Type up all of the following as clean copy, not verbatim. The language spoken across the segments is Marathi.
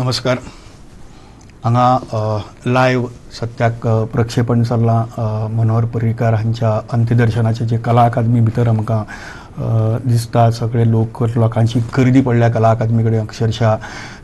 नमस्कार. हांगा लायव्ह सत्याक प्रक्षेपण चल्ला मनोहर पर्रीकार हांच्या अंत्यदर्शनाचे जे कला अकादमी भितर आमकां दिसता सगळे लोकांची गर्दी पडल्या कला अकादमी कडेन. अक्षरशः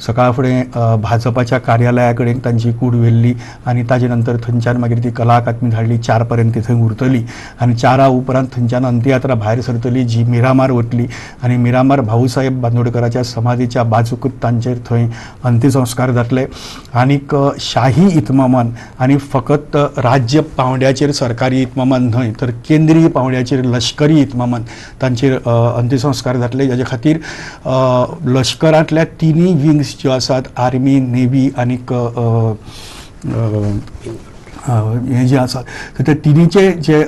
सकाळ फुडें भाजपाच्या कार्यालया कडेन तांची कूड व्हेल्ली आनी ताजे नंतर थंयच्यान मागीर ती कला अकादमी धाडली 4 पर्यंत थंय उरतली आनी 4 उपरांत थंयच्यान अंत्ययात्रा भायर सरतली जी मिरामार वतली आनी मिरामार भाऊसाहेब बांदोडकराच्या समाधीच्या बाजूकूच तांचेर थंय अंत्यसंस्कार जातले. आनीक शाही इतमामान आनी फकत राज्य पावंड्याचेर सरकारी इतमामान न्हय तर केंद्रीय पावंड्याचेर लश्करी इतमामान तांचेर अंत्यसंस्कार जातले. हाजे खातीर लश्करांतल्या तिनूय विंग्स ज्यो आसात आर्मी नेव्ही आनीक हे जे आसात ते तिनीचे जे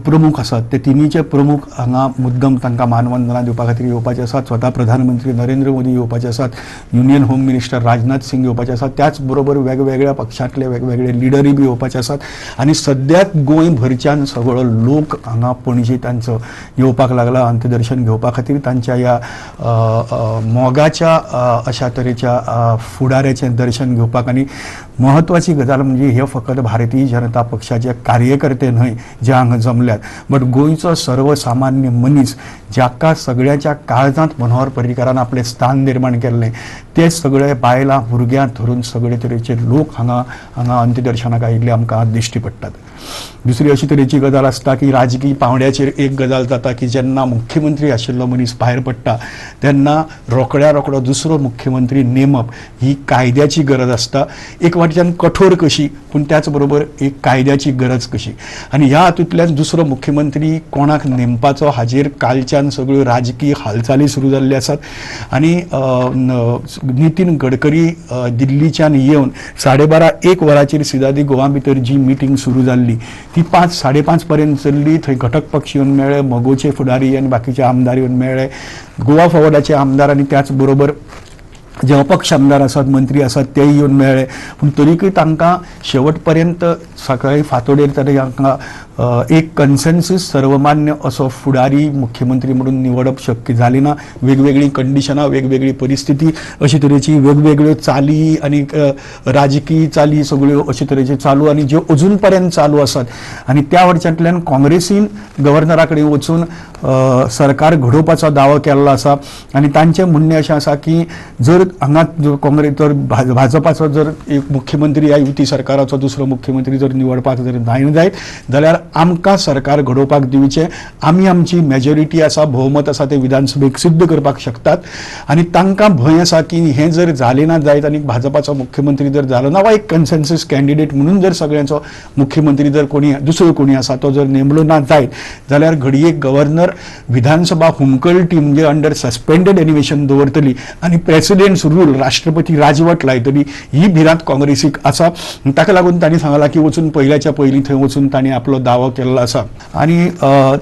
प्रमुख आसात ते तिनीचे प्रमुख हांगा मुद्दम तांकां मानवंदना दिवपा खातीर येवपाचे आसात. स्वता प्रधानमंत्री नरेंद्र मोदी येवपाचे आसात, union home minister Rajnath Singh येवपाचे आसात, त्याच बरोबर वेगवेगळ्या पक्षांतले वेगवेगळे लिडरूय बी येवपाचे आसात. आनी सद्याक गोंय भरच्यान सगळो लोक हांगा पणजे तांचो येवपाक लागला अंत्यदर्शन घेवपा खातीर. तांच्या ह्या मोगाच्या अशा तरेच्या फुडाऱ्याचें दर्शन घेवपाक. आनी महत्वाची गजाल म्हणजे हे फकत भारतीय जनता पक्षाचे कार्यकर्ते न्हय जे हांगा जमल्यात, बट गोंयचो सर्वसामान्य मनीस ज्याका सगळ्याच्या काळजांत मनोहर पर्रीकारान आपलें स्थान निर्माण केल्लें ते सगळे बायलां भुरग्यां धरून सगळे तरेचे लोक हांगा अंत्यदर्शनाक आयिल्ले आमकां दिश्टी पडटात. दुसरी अशी तरेची गजाल आसता की राजकीय पावंड्याचेर एक गजाल जाता की जेन्ना मुख्यमंत्री आशिल्लो मनीस भायर पडटा तेन्ना रोखड्या दुसरो मुख्यमंत्री नेमप ही कायद्याची गरज आसता. एक वाटेच्यान कठोर कशी पूण त्याच बरोबर एक कायद्याची गरज कशी. आनी ह्या हातूंतल्यान दुसरो मुख्यमंत्री कोणाक नेमपाचो हाजेर कालच्यान सगळ्यो राजकीय हालचाली सुरू जाल्ले आसात. आनी नितीन गडकरी दिल्लीच्यान येवन 12:30-1 वरांचेर सिदादी गोवा भितर जी मिटींग सुरू जाल्ली ती 5-5:30 पर्यंत चल्ली. थंय घटक पक्ष येवन मेळ्ळे, मगोचे फुडारी आनी बाकीचे आमदार येवन मेळ्ळे, गोवा फॉरवर्डाचे आमदार आनी त्याच बरोबर जे अपक्ष आमदार आसात मंत्री आसात तेय येवन मेळ्ळे. पूण तरीकय तांकां शेवट पर्यंत सकाळी फांतोडेर तरी हांकां एक कन्सेन्सस सर्वमान्य असो फुडारी मुख्यमंत्री म्हणून निवडप शक्य जाली ना. वेगवेगळी कंडिशनां, वेगवेगळी परिस्थिती, अशे तरेची वेगवेगळ्यो चाली आनी राजकीय चाली सगळ्यो अशे तरेचे चालू आनी ज्यो अजून पर्यंत चालू आसात. आनी त्या वटच्यातल्यान काँग्रेसीन गव्हर्नरा कडेन वचून सरकार घडोवपाचो दावो केल्लो आसा. आनी तांचें म्हणणें अशें आसा की जर हांगा काँग्रेस जर भाजपाचो जर एक मुख्यमंत्री ह्या युती सरकाराचो दुसरो मुख्यमंत्री जर निवडपाक जर जायना जायत जाल्यार आमकां सरकार घडोवपाक दिवचें. आमी आमची मेजॉरिटी आसा, भोवमत आसा ते विधानसभेक सिद्ध करपाक शकतात. आनी तांकां भंय आसा की हें जर जालें ना जायत आनी भाजपाचो मुख्यमंत्री जर जालो ना वा एक कन्सेन्सस कॅन्डिडेट म्हणून जर सगळ्यांचो मुख्यमंत्री जर कोणी दुसरो कोणी आसा तो जर नेमलो ना जायत जाल्यार घडये गव्हर्नर विधानसभा हुमकळटी म्हणजे अंडर सस्पेंडेड एनिमेशन दवरतली आनी प्रेसिडेंट्स रूल राष्ट्रपती राजवट लायतली ही भिरांत काँग्रेसीक आसा. ताका लागून तांणी सांगलां की वचून पयल्याच्या पयलीं थंय वचून तांणी आपलो दावो केल्लो आसा. आनी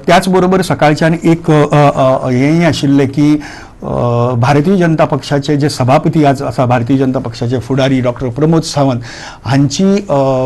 त्याच बरोबर सकाळच्यान एक हेंय आशिल्लें की भारतीय जनता पक्षाचे जे सभापती आज आसा भारतीय जनता पक्षाचे फुडारी डॉक्टर प्रमोद सावंत हांची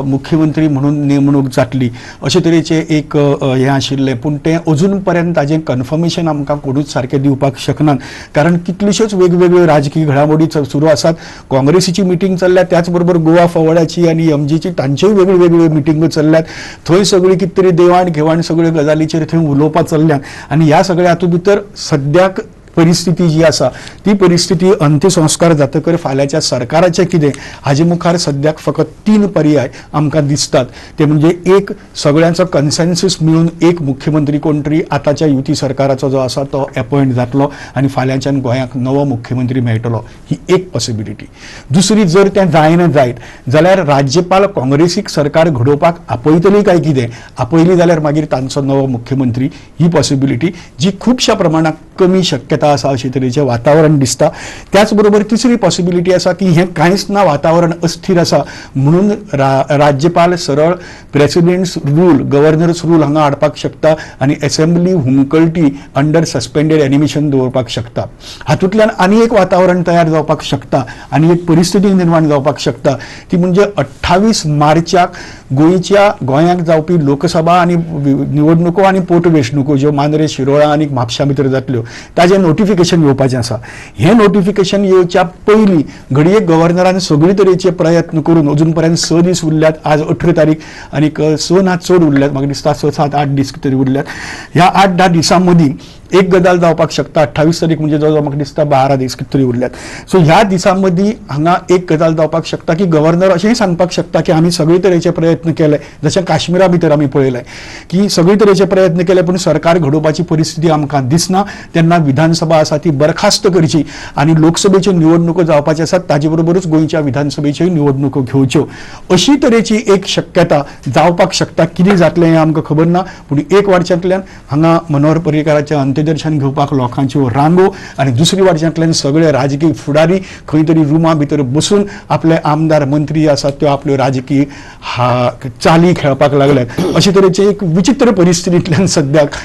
मुख्यमंत्री म्हणून नेमणूक जातली अशे तरेचे एक हें आशिल्लें. पूण तें अजून पर्यंत ताजें कन्फर्मेशन आमकां कोणूच सारकें दिवपाक शकनात कारण कितल्योश्योच वेगवेगळ्यो राजकीय घडामोडी सुरू आसात. काँग्रेसीची मिटींग चल्ल्या, त्याच बरोबर गोवा फॉरवर्डाची आनी एमजीची तांच्योय वेगळ्यो मिटींगो चल्ल्यात. थंय सगळी कितें तरी देवाण घेवाण सगळ्यो गजालीचेर थंय उलोवपां चल्ल्यात. आनी ह्या सगळ्या हातूंत भितर सद्याक परिस्थिती जी आसा ती परिस्थिती अंत्यसंस्कार जातकर फाल्यांच्या सरकाराचें कितें हाजे मुखार सद्याक फकत 3 पर्याय आमकां दिसतात. ते म्हणजे एक सगळ्यांचो कन्सेन्सस मिळून एक मुख्यमंत्री कोण तरी आतांच्या युती सरकाराचो जो आसा तो अपॉयंट जातलो आनी फाल्यांच्यान गोंयाक नवो मुख्यमंत्री मेळटलो ही एक पॉसिबिलिटी. दुसरी जर तें जायना जायत जाल्यार राज्यपाल काँग्रेसीक सरकार घडोवपाक आपयतली काय कितें आपयली जाल्यार मागीर तांचो नवो मुख्यमंत्री ही पॉसिबिलिटी जी खुबश्या प्रमाणात कमी शक्यता आसा अशे तरेचें वातावरण दिसता. त्याच बरोबर तिसरी पॉसिबिलिटी आसा की हें कांयच ना वातावरण अस्थिर आसा म्हणून राज्यपाल सरळ प्रेसिडेंट्स रूल गव्हर्नर्स रूल हांगा हाडपाक शकता आनी असेंब्ली हुमकळटी अंडर सस्पेंडेड एनिमेशन दवरपाक शकता. हातूंतल्यान आनी एक वातावरण तयार जावपाक शकता आनी एक परिस्थिती निर्माण जावपाक शकता ती म्हणजे 28 मार्चाक गोंयांत जावपी लोकसभा आनी निवडणुको आनी पोटवेंचणुको ज्यो मांद्रे शिरोळा आनी म्हापशा भितर जातल्यो ताजें नोटिफिकेशन येवपाचें आसा. हें नोटिफिकेशन येवच्या पयलीं घडये गव्हर्नरान सगळे तरेचे प्रयत्न करून अजून पर्यंत 6 दीस उरल्यात. आज 18 तारीख आनीक 6 ना चड उरल्यात, म्हाका दिसता 6-7-8 दीस तरी उरल्यात. ह्या 8-10 दिसां मदीं एक गजाल जावपाक शकता. 28 तारीख म्हणजे जवळ म्हाका दिसता 12 दीस कितें तरी उरल्यात. सो ह्या दिसां मदीं हांगा एक गजाल जावपाक शकता की गव्हर्नर अशेंय सांगपाक शकता की आमी सगळे तरेचे प्रयत्न केले, जशें काश्मीरा भितर आमी पळयलें की सगळे तरेचे प्रयत्न केले पूण सरकार घडोवपाची परिस्थिती आमकां दिसना. तेन्ना विधानसभा आसा ती बरखास्त करची आनी लोकसभेच्यो निवडणुको जावपाच्यो आसात, ताजे बरोबरूच गोंयच्या विधानसभेच्यो निवडणुको घेवच्यो, अशी तरेची एक शक्यता जावपाक शकता. कितें जातलें हें आमकां खबर ना, पूण एक वाटच्यातल्यान हांगा मनोहर पर्रीकाराचें अंत्यदर्शन घेवपाक लोकांच्यो रांगो आनी दुसरी वाटच्यातल्यान सगळे राजकीय फुडारी खंय तरी रुमा भितर बसून आपले आमदार मंत्री आसात त्यो आपल्यो राजकीय चाली खेळपाक लागल्यात. अशे तरेचे एक विचित्र परिस्थितींतल्यान सद्याक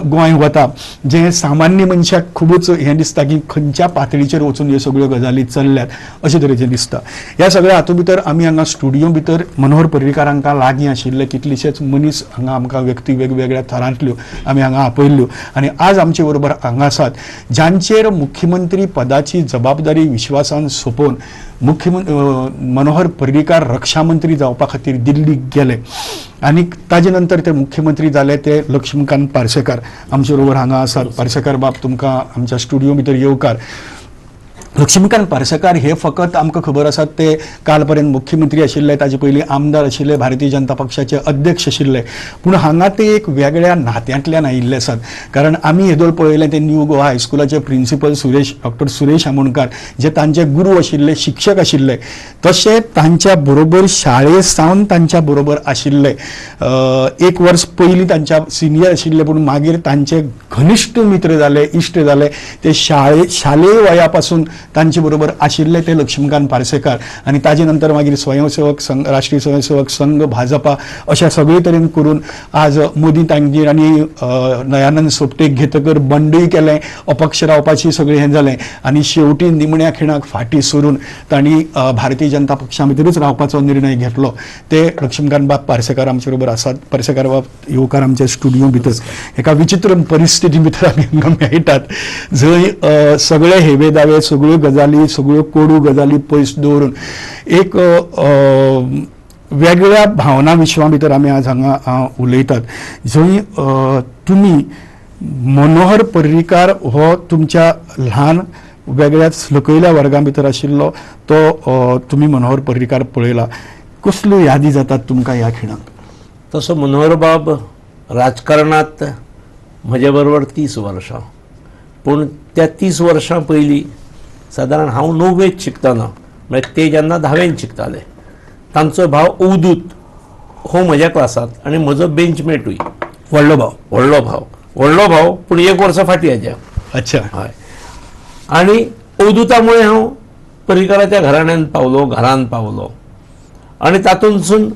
गोंय वता, जे सामान्य मनशाक खूबच हें दिसता की खंयच्या पातळीचेर वचून ह्यो सगळ्यो गजाली चल्ल्यात अशे तरेचें दिसता. ह्या सगळ्या हातूंत भितर आमी हांगा स्टुडियो भितर मनोहर पर्रीकारांका लागीं आशिल्ले कितलेशेच मनीस हांगा आमकां व्यक्ती वेगवेगळ्या थरांतल्यो आमी हांगा आपयल्ल्यो आनी आज आमचे बरोबर हांगा आसात ज्यांचेर मुख्यमंत्री पदाची जबाबदारी विश्वासान सोपोवन मनोहर पर्रीकार रक्षा मंत्री जावपा खातीर दिल्लीक गेले आनी ताजे नंतर ते मुख्यमंत्री जाले ते लक्ष्मीकांत पार्सेकार आमचे बरोबर हांगा आसात. पार्सेकार बाब तुमकां आमच्या स्टुडियो भितर येवकार. लक्ष्मीकांत पार्सेकार हे फकत आमकां खबर आसात ते काल पर्यंत मुख्यमंत्री आशिल्ले, ताजे पयलीं आमदार आशिल्ले, भारतीय जनता पक्षाचे अध्यक्ष आशिल्ले, पूण हांगा ते एक वेगळ्या नात्यांतल्यान आयिल्ले आसात. कारण आमी येदोळ पळयलें ते न्यू गोवा हायस्कुलाचे प्रिंसिपल डॉक्टर सुरेश आमोणकार जे तांचे गुरू आशिल्ले, शिक्षक आशिल्ले, तशें तांच्या बरोबर शाळे सावन तांच्या बरोबर आशिल्ले. एक वर्स पयलीं तांच्या सिनियर आशिल्ले पूण मागीर तांचे घनिश्ट मित्र जाले, इश्ट जाले. ते शालेय वया पासून तांचे बरोबर आशिल्ले ते लक्ष्मीकांत पार्सेकार आनी ताजे नंतर मागीर स्वयंसेवक संघ, राष्ट्रीय स्वयंसेवक संघ, भाजपा अशा सगळे तरेन करून आज मोदी तांगेर आनी नयानंद सोपटेक घेतकर बंडूय केलें, अपक्ष रावपाची सगळें हें जालें आनी शेवटी निमण्या खिणाक फाटी सरून तांणी भारतीय जनता पक्षा भितरूच रावपाचो निर्णय घेतलो. ते लक्ष्मीकांत बाब पार्सेकार आमचे बरोबर आसात. पार्सेकार बाब येवकार आमच्या स्टुडियो भितर. एका विचित्र परिस्थिती भितर आमी हांगा मेळटात जंय सगळे हेवे दावे, सगळ्यो गजाली, सगळ्यो कोडू गजाली पयस दवरून एक वेगळ्या भावना विश्वा भितर आमी आज हांगा उलयतात. जंय तुमी मनोहर पर्रीकार हो तुमच्या ल्हान वेगळ्याच लकयल्या वर्गां भितर आशिल्लो तो तुमी मनोहर पर्रीकार पळयला. कसल्यो यादी जातात तुमकां ह्या खिणाक? तसो मनोहर बाब राजकारणांत म्हजे बरोबर 30 वर्सां, पूण त्या 30 वर्सां पयलीं सादारण हांव 9वेंत शिकतना म्हळ्यार ते जेन्ना 10वेंत शिकताले तांचो भाव अवधूत हो म्हज्या क्लासांत आनी म्हजो बेंचमेटूय. व्हडलो भाव पूण 1 वर्स फाटीं हेज्या. अच्छा. हय. आनी अवधूतामुळे हांव पर्रीकाराच्या घराण्यांत पावलो, घरांत पावलो आनी तातूंतसून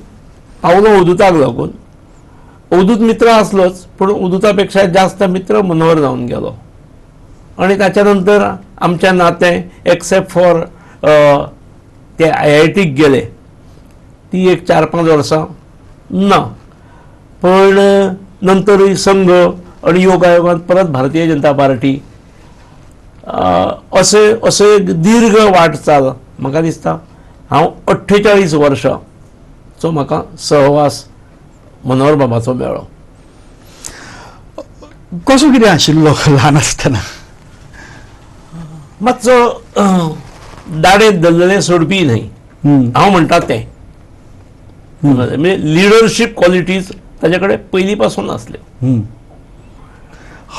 पावलो अवधूताक लागून. अवधूत मित्र आसलोच पूण अवधूता पेक्षा जास्त मित्र मनोहर जावन गेलो आनी ताच्या नंतर आमचें नातें एक्सेप्ट फॉर ते IITक गेले ती एक 4-5 वर्सां ना, पण नंतरूय संघ आनी योग आयोगांत परत भारतीय जनता पार्टी असे एक दीर्घ वाटचाल म्हाका दिसता हांव 48 वर्सांचो म्हाका सहवास मनोहर बाबाचो मेळ्ळो. कसो कितें आशिल्लो ल्हान आसतना? मातसो दाडेत धरलेलें सोडपी न्हय, हांव म्हणटा तें. म्हणजे लिडरशीप क्वॉलिटीज ताजे कडेन पयलीं पासून आसल्यो.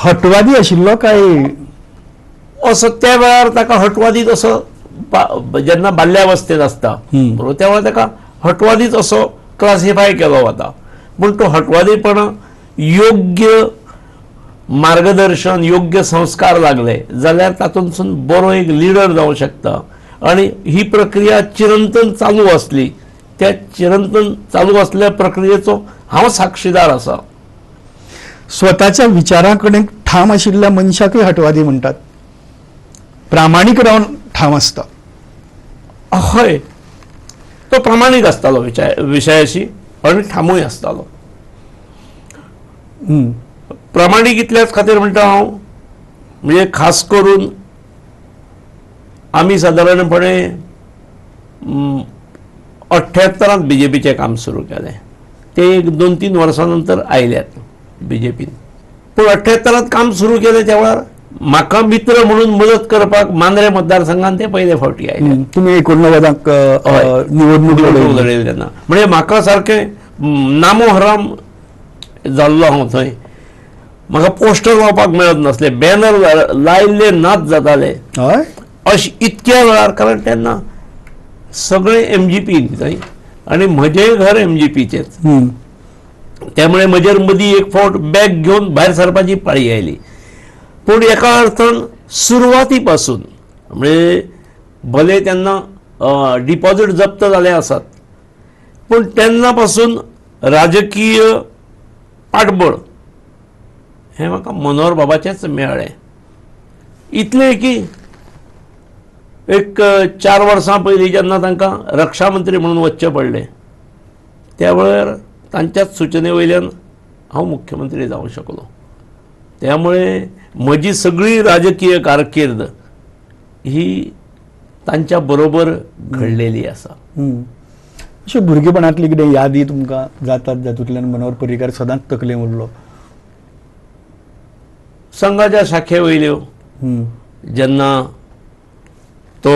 हटवादी आशिल्लो काय? असो त्या वेळार ताका हटवादीच असो जेन्ना बाल्यावस्थेंत आसता बरोबर त्या वेळार ताका हटवादीच असो क्लासिफाय केलो वता. पूण तो हटवादीपणा योग्य मार्गदर्शन, योग्य संस्कार लागले जाल्यार तातूंतसून बरो एक लिडर जावंक शकता. आनी ही प्रक्रिया चिरंतन चालू आसली, त्या चिरंतन चालू आसल्या प्रक्रियेचो हांव साक्षीदार आसा. स्वताच्या विचारां कडेन ठाम आशिल्ल्या मनशाकय हटवादी म्हणटात. प्रामाणीक रावन ठाम आसता. हय, तो प्रामाणीक आसतालो विशयाशी आनी ठामूय आसतालो. प्रामाणीक इतल्याच खातीर म्हणटा हांव म्हणजे खास करून आम्ही साधारणपणे 78 BJPचे काम सुरू केले. ते 2-3 वर्सांनंतर आयल्यात BJPन. पूण 78 काम सुरू केलें त्या वेळार म्हाका मित्र म्हणून मदत करपाक मांद्रे मतदारसंघात ते पयले फावटी आयले. तुम्ही 89 निवडणूक लढयली तेन्ना म्हणजे म्हाका सारकें नामोहराम जाल्लो हांव थंय. म्हाका पोस्टर लावपाक मेळत नासले, बॅनर लायिल्ले नाच जाताले अशें इतक्या वेळार. कारण तेन्ना सगळे MGP थंय आनी म्हजें घर MGPचेच. त्यामुळे म्हजेर मदीं एक फावट बॅग घेवन भायर सरपाची पाळी आयली. पूण एका अर्थान सुरवाती पासून म्हणजे भले तेन्ना डिपॉझिट जप्त जाले आसात, पूण तेन्ना पासून राजकीय पाठबळ हें म्हाका मनोहर बाबाचेंच मेळ्ळें. इतलें की एक 4 वर्सां पयलीं जेन्ना तांकां रक्षा मंत्री म्हणून वचचें पडलें, त्या वेळार तांच्याच सुचने वयल्यान हांव मुख्यमंत्री जावंक शकलो. त्यामुळे म्हजी सगळी राजकीय कारकीर्द ही तांच्या बरोबर घडलेली आसा. अशें भुरगेपणांतली कितें यादी तुमकां जातात जातूंतल्यान मनोहर पर्रीकार सदांच तकलेन उरलो? संघाच्या शाखे वयल्यो जेन्ना तो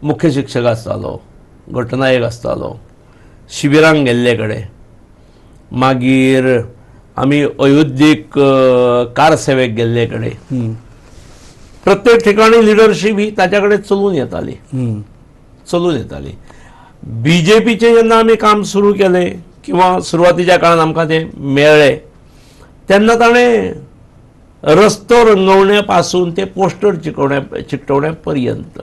मुख्य शिक्षक आसतालो, गटनायक आसतालो, शिबिरांक गेल्ले कडेन, मागीर आमी अयोध्येक कार सेवेक गेल्ले कडेन, प्रत्येक ठिकाणी लिडरशीप ही ताच्या कडेन चलून येताली. BJPचें जेन्ना आमी काम सुरू केलें किंवा सुरवातीच्या काळान आमकां तें मेळ्ळें, तेन्ना ताणें रस्तो रंगवणे पासून ते पोस्टर चिकटवण्या पर्यंत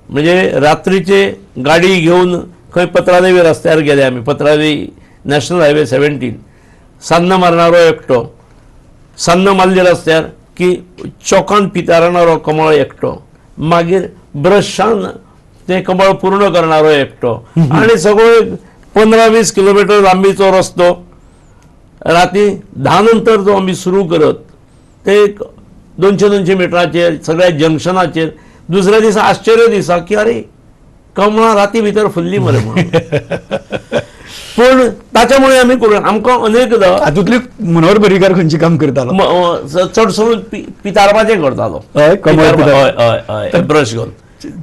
म्हणजे रात्रीचे गाडी घेवन खंय पत्रादेवी रस्त्यार गेले आमी, पत्रादेवी नॅशनल हायवे 17, सान्न मारणारो एकटो, सान्न मारली रस्त्यार की चौकान पितारणारो कमळ एकटो, मागीर ब्रशान ते कमळ पूर्ण करणारो एकटो, आणि सगळो 15-20 किलोमीटर लांबीचो रस्तो राती 10 नंतर जो आमी सुरू करत ते 200-200 मिटराचेर सगळ्या जंक्शनाचेर. दुसऱ्या दिसा आश्चर्य दिसा की अरे कमळां राती भितर फुल्ली मरे म्हणून. पूण ताच्यामुळे आमी करून आमकां अनेकदां हातूंतली मनोहर पर्रीकार खंयचें काम करतालो? चड सरून पितारपाचें करतालो. हय, ब्रश घेवन.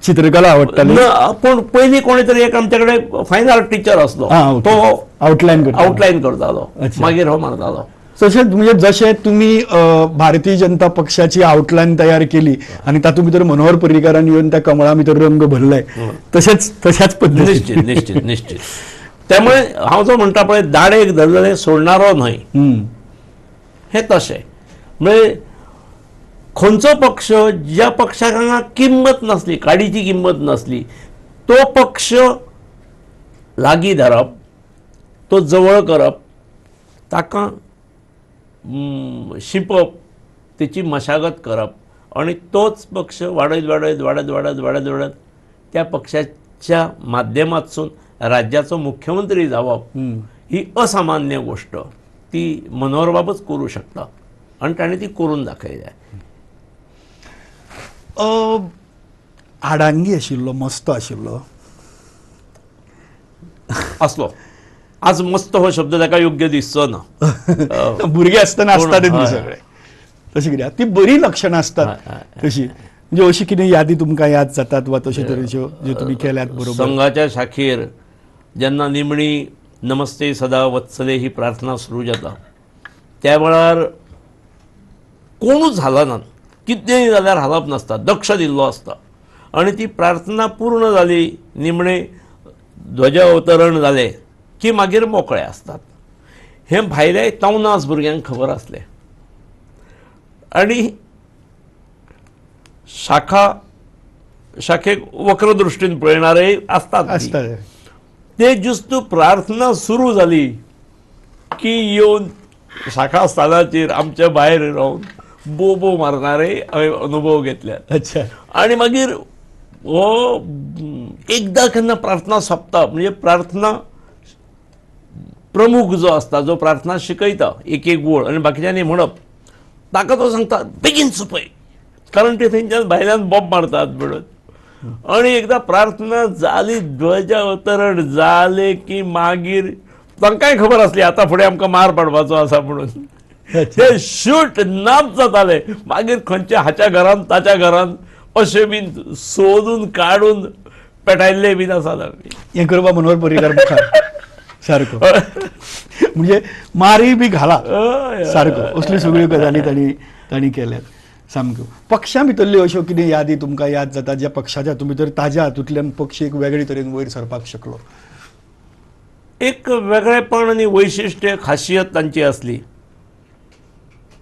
चित्रकला आवडटाली? पूण पयलीं कोणी तरी एक आमचे कडेन फायन आर्ट टीचर आसलो, तो आउटलायन करतालो, मागीर हो मारतालो. तशेंच म्हणजे जशें तुमी भारतीय जनता पक्षाची आउटलायन तयार केली आणि तातूंत भितर मनोहर पर्रीकारान येवन त्या कमळा भितर रंग भरले, तशाच पद्दतीन. निश्चित. त्यामुळे हांव जो म्हणटा पळय दाडेक धरलेले सोडणारो न्हय, हें तशें. म्हणजे खंयचो पक्ष ज्या पक्षाक हांगा किंमत नासली, काडीची किंमत नासली, तो पक्ष लागीं धरप, तो जवळ करप, ताका शिंपप, तेची मशागत करप, आणि तोच पक्ष वाडत त्या पक्षाच्या माध्यमातसून राज्याचो मुख्यमंत्री जावप ही असामान्य गोष्ट ती मनोहर बाबूच करू शकता, आणि ताणें ती करून दाखयल्या. आडांगी आशिल्लो, मस्त आशिल्लो असलो. आज मस्त हो शब्द ताका योग्य दिसचो ना. भुरगे आसतना आसतात न्ही सगळे तशें कितें ती बरी लक्षणां आसतात तशी. म्हणजे अशी कितें यादी तुमकां याद जातात वा तशे तरेच्यो ज्यो तुमी केल्यात बरोबर? संघाच्या शाखेर जेन्ना निमणी नमस्ते सदा वत्सले ही प्रार्थना सुरू जाता त्या वेळार कोणूच हालनात, कितेंय जाल्यार हालप नासता, दक्ष दिल्लो आसता, आनी ती प्रार्थना पूर्ण जाली, निमणे ध्वज अवतरण जालें की मागीर मोकळे आसतात. हें भायल्या 53 भुरग्यांक खबर आसलें. आनी शाखेक वक्र दृश्टीन पळयणारे आसतात. ते ज्युस्त प्रार्थना सुरू जाली की येवन शाखा स्थानाचेर आमच्या भायर रावन बोबो मारणारे हांवें अनुभव घेतल्यात. अच्छा. आनी मागीर हो एकदां केन्ना प्रार्थना सोंपता, म्हणजे प्रार्थना प्रमुख जो आसता, जो प्रार्थना शिकयता एक एक वळ, आनी बाकीच्यांनी म्हणप, ताका तो सांगता बेगीन सोंपय, कारण ते थंयच्यान भायल्यान बॉम्ब मारतात म्हणून. आणि एकदा प्रार्थना जाली, ध्वजावतरण जाले की मागीर तांकांय खबर आसली आता फुडें आमकां मार पडपाचो आसा म्हणून. ते शूट नाच जाताले. मागीर खंयच्या हाच्या घरान ताच्या घरान अशें बीन सोदून काडून पेटायल्ले बीन आसात आमी. हें करपा मनोहर पर्रीकार मुखार सारको म्हणजे मारी बी घाला सारको असल्यो सगळ्यो गजाली तांणी केल्यात. सामक्यो पक्षां भितरल्यो अश्यो कितें यादी तुमकां याद जाता ज्या पक्षाच्या भितर ताज्या हातूंतल्यान पक्ष एक वेगळे तरेन वयर सरपाक शकलो? एक वेगळेपण आनी वैशिश्ट्य खासियत तांची आसली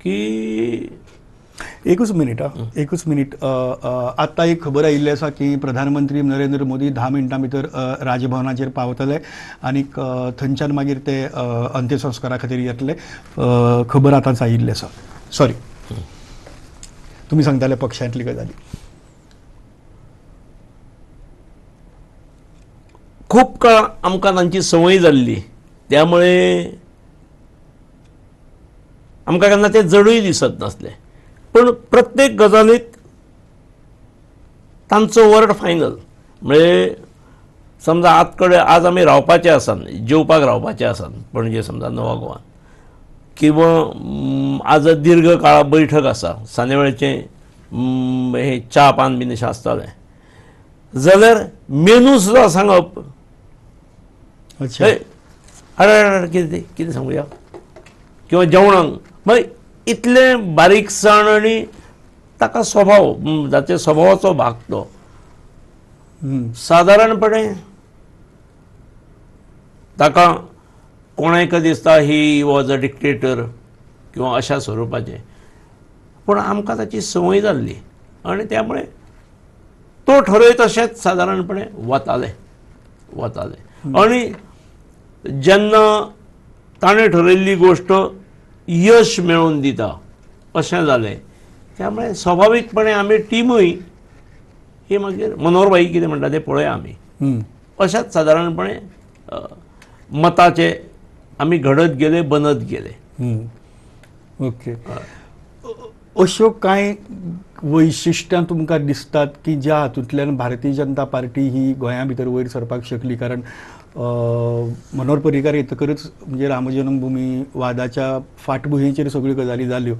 की एकूच मिनीट आतां एक खबर आयिल्ली आसा की प्रधानमंत्री नरेंद्र मोदी 10 मिनटां भितर राजभवनाचेर पावतले आनीक थंयच्यान मागीर ते अंत्यसंस्कारा खातीर येतले. खबर आतांच आयिल्ली आसा. सॉरी, तुमी सांगताले पक्षांतली गजाली. खूब काळ आमकां तांची संवय जाल्ली, त्यामुळे आमकां केन्ना ते जडूय दिसत नासले. पण प्रत्येक गजालीत तांचो वर्ड फायनल. म्हणजे समजा आज आमी रावपाचे आसात, जेवपाक रावपाचे आसात पणजे समजा नवा गोवान, किंवा आज दीर्घ काळ बैठक आसा, सांजेवेळेचें हे च्या पान बीन अशें आसतालें, जाल्यार मेनू सुद्दां सांगप. कितें सांगुया, किंवा जेवणाक मागीर इतले बारीकसाण आनी ताका स्वभाव, जाचे स्वभावाचो भाग तो. सादारणपणे ताका कोणाक दिसता ही वॉज अ डिक्टेटर किंवा अशा स्वरुपाचें, पूण आमकां ताची संवय जाल्ली आनी त्यामुळे तो ठरय तशेंच सादारणपणे वताले. आनी जेन्ना ताणें ठरयल्ली गोश्ट यश मेळोवन दिता अशें जालें, त्यामुळे स्वाभावीकपणे आमी टिमूय ही मागीर मनोहर भाई कितें म्हणटा तें पळया आमी अशाच सादारणपणे मताचे आमी घडत गेले, बनत गेले. ओके. अश्यो कांय वैशिश्ट्यां तुमकां दिसतात की ज्या हातूंतल्यान भारतीय जनता पार्टी ही गोंया भितर वयर सरपाक शकली? कारण मनोहर पर्रीकार येतकच म्हणजे रामजन्मभूमी वादाच्या फाटभुंयेचेर सगळ्यो गजाली जाल्यो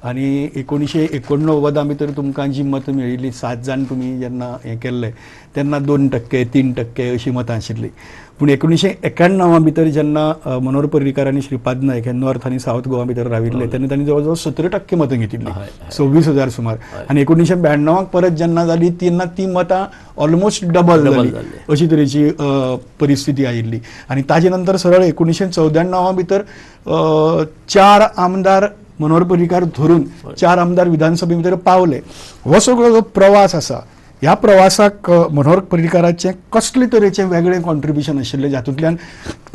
आनी 1989 भितर तुमकां जी मतां मेळिल्लीं, 7 जाण तुमी जेन्ना हें केल्लें तेन्ना 2% 3% अशीं मतां आशिल्लीं. पूण 1991 भितर जेन्ना मनोहर पर्रीकार आनी श्रीपाद नायक हे नॉर्थ आनी सावथ गोवा भितर राविल्ले तेन्ना तांणी जवळ जवळ 17% मतां घेतिल्लीं, 26,000 सुमार. आनी 1992 परत जेन्ना जाली तेन्ना ती मतां ऑलमोस्ट डबल जाली अशी तरेची परिस्थिती आयिल्ली. आनी ताजे नंतर सरळ 1994 भितर 4 आमदार मनोहर पर्रीकार धरून 4 आमदार विधानसभे भितर पावले. हो सगळो जो प्रवास आसा, ह्या प्रवासाक मनोहर पर्रीकाराचें कसले तरेचें वेगळें कॉन्ट्रिब्युशन आशिल्लें जातूंतल्यान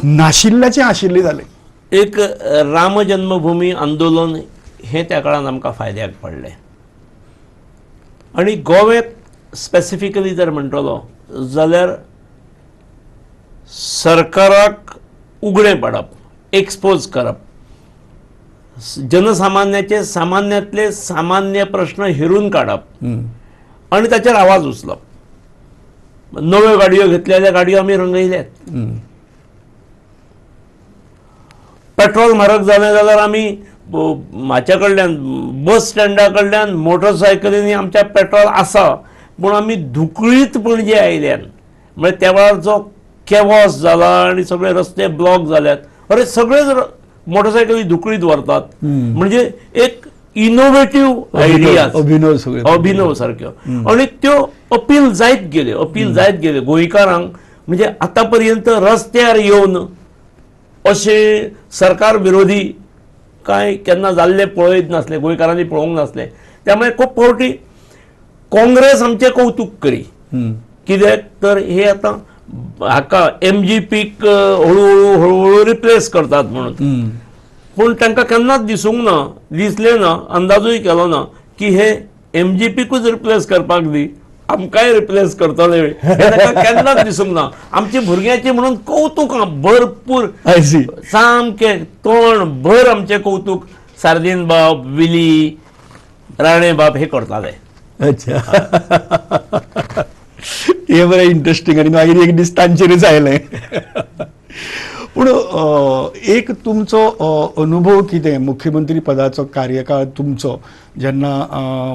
नाशिल्ल्याचें आशिल्लें जालें? एक राम जन्मभूमी आंदोलन हें त्या काळान आमकां फायद्याक पडलें. आनी गोव्यात स्पेसिफिकली जर म्हणटलो जाल्यार सरकाराक उगडें पडप, एक्सपोज करप, जनसामान्याचे सामान्यांतले सामान्य प्रश्न हेरून काडप आनी ताचेर आवाज उचलप. नव्यो गाडयो घेतल्या त्या गाडयो आमी रंगयल्यात. पेट्रोल म्हारग जालें जाल्यार आमी हाचे कडल्यान बस स्टँडा कडल्यान मोटरसायकलींनी आमच्या पेट्रोल आसा पूण आमी धुकळीत पणजे आयल्यान. म्हणजे त्या वेळार जो केवॉस जाला आनी सगळे रस्ते ब्लॉक जाल्यात. अरे सगळेच मोटरसायकली धुकळीत व्हरतात. म्हणजे एक इनोव्हेटिव्ह आयडिया, अभिनव सारक्यो. आणि त्यो अपील जायत गेले गोंयकारांक. म्हणजे आतापर्यंत रस्त्यार येवन अशे सरकार विरोधी काय केन्ना जाल्ले पळयत नासले, गोंयकारांनी पळोवंक नासले. त्यामुळे खूब फावटी काँग्रेस आमचें कौतुक करी. कित्याक तर हे आतां हाका MGPक हळूहळू रिप्लेस करतात म्हणून. पूण तांकां केन्नाच दिसलें ना, अंदाजूय केलो ना की हे MGPकूच रिप्लेस करपाक दी, आमकांय रिप्लेस करतले केन्नाच दिसूंक ना. आमच्या भुरग्यांची म्हणून कौतुकां भरपूर, सामकें तोंड भर आमचें कौतुक. सार्दीन बाब, विली राणे बाब हे करताले. अच्छा हे बरें इंटरेस्टिंग आनी मागीर एक दीस तांचेरूच आयलें. पूण एक तुमचो अनुभव कितें मुख्यमंत्री पदाचो कार्यकाळ तुमचो जेन्ना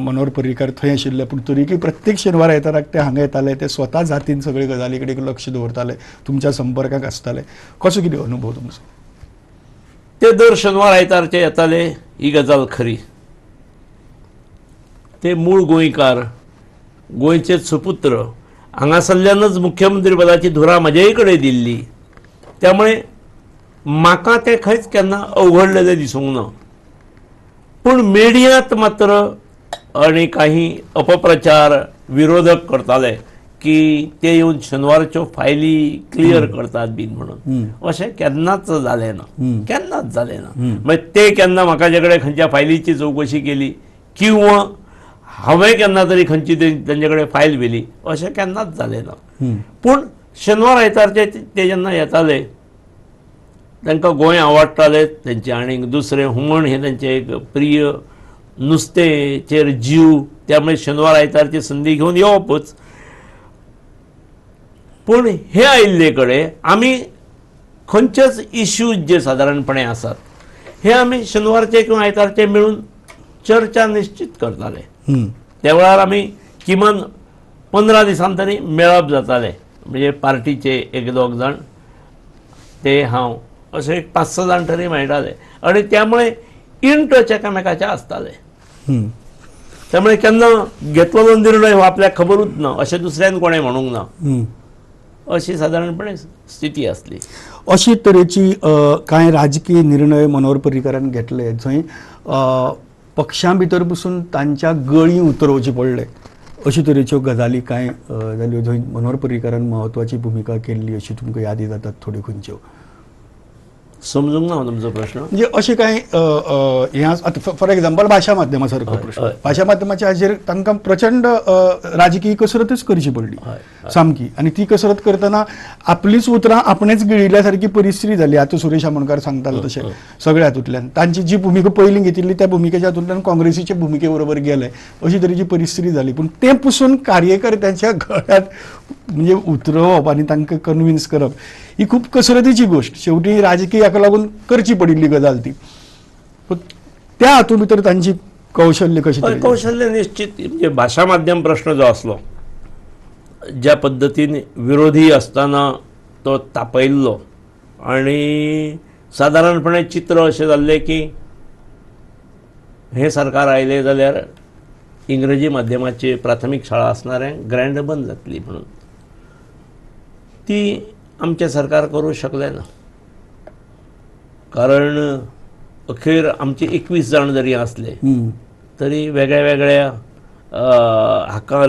मनोहर पर्रीकार थंय आशिल्ले पूण तरीकय प्रत्येक शेनवार आयताराक ते हांगा येताले, ते स्वता जातीन सगळे गजाली कडेन लक्ष दवरताले, तुमच्या संपर्काक आसताले. कसो कितें अनुभव तुमचो? ते दर शेनवार आयतारचे येताले ही गजाल खरी. ते मूळ गोंयकार, गोंयचे सुपुत्र, हांगासरल्यानच मुख्यमंत्री पदाची धुरा म्हजेय कडेन दिल्ली. त्यामुळे म्हाका ते खंयच केन्ना अवघडलेले दिसूंक ना. पूण मिडियांत मात्र आनी काही अपप्रचार विरोधक करताले की ते येवन शेनवारच्यो फायली क्लियर करतात बीन म्हणून. अशें केन्नाच जालें ना, केन्नाच जालें ना. मागीर ते केन्ना म्हाका जे कडेन खंयच्या फायलीची चवकशी केली किंवा हांवें केन्ना तरी खंयची तेंचे कडेन फायल व्हेली अशें केन्नाच जालें ना. पूण शेनवार आयतारचे ते जेन्ना येताले तांकां गोंय आवडटालें, तेंचे आनीक दुसरें हुमण हें तेंचें एक प्रिय, नुस्तेचेर जीव, त्यामुळे शेनवार आयतारची संदी घेवन येवपूच. पूण हे आयिल्ले कडेन आमी खंयचेच इश्यूज जे सादारणपणे आसात हे आमी शेनवारचे किंवा आयतारचे मेळून चर्चा निश्चित करताले. त्या वेळार आमी किमान 15 दिसान तरी मेळप जाताले. म्हणजे पार्टीचे एक दोग जाण, ते हांव, अशे 5-6 जाण तरी मेळटाले. आनी त्यामुळे इन टच एकामेकाचे आसताले. त्यामुळे केन्ना घेतलेलो निर्णय हो आपल्याक खबरूच ना अशें दुसऱ्यान कोणें म्हणूंक ना, अशी सादारणपणे स्थिती आसली. अशी तरेची कांय राजकीय निर्णय मनोहर पर्रीकारान घेतले जंय पक्षां भितर पसून तांच्या गळी उतरोवचे पडले, अशे तरेच्यो गजाली कांय जाल्यो जंय मनोहर पर्रीकारान म्हत्वाची भुमिका केल्ली अशी तुमकां यादी जातात थोड्यो खंयच्यो? समजूंक ना तुमचो प्रश्न. म्हणजे अशें कांय हें फॉर एग्जाम्पल भाशा माध्यमा सारको प्रश्न. भाशा माध्यमाच्या हाजेर तांकां प्रचंड राजकीय कसरतच करची पडली सामकी. आनी ती कसरत करतना आपलीच उतरां आपणेच गिळिल्ल्या सारकी परिस्थिती जाली. आतां सुरेश आमोणकार सांगतालो तशें सगळ्या हातूंतल्यान तांची जी भुमिका पयलीं घेतिल्ली त्या भुमिकेच्या हातूंतल्यान काँग्रेसीचे भुमिके बरोबर गेले, अशी तरेची परिस्थिती जाली. पूण ते पसून कार्यकर्त्यांच्या गळ्यांत म्हणजे उतरवप आनी तांकां कन्विन्स करप ही खूब कसरतीची गोष्ट. शेवटी राजकीय हाका लागून करची पडिल्ली गजाल ती. त्या हातूंत भितर तांची कौशल्य कशी? कौशल्य निश्चित. म्हणजे भाशा माध्यम प्रश्न जो आसलो, ज्या पद्दतीन विरोधी असताना तो तापयल्लो आनी सादारणपणे चित्र अशें जाल्लें की हे सरकार आयलें जाल्यार इंग्रजी माध्यमाची प्राथमीक शाळा आसणाऱ्यांक ग्रँड बंद जातली म्हणून. ती आमचें सरकार करूं शकलें ना. कारण अखेर आमचे 21 जाण जरी असले तरी वेगळ्या वेगळ्या हाका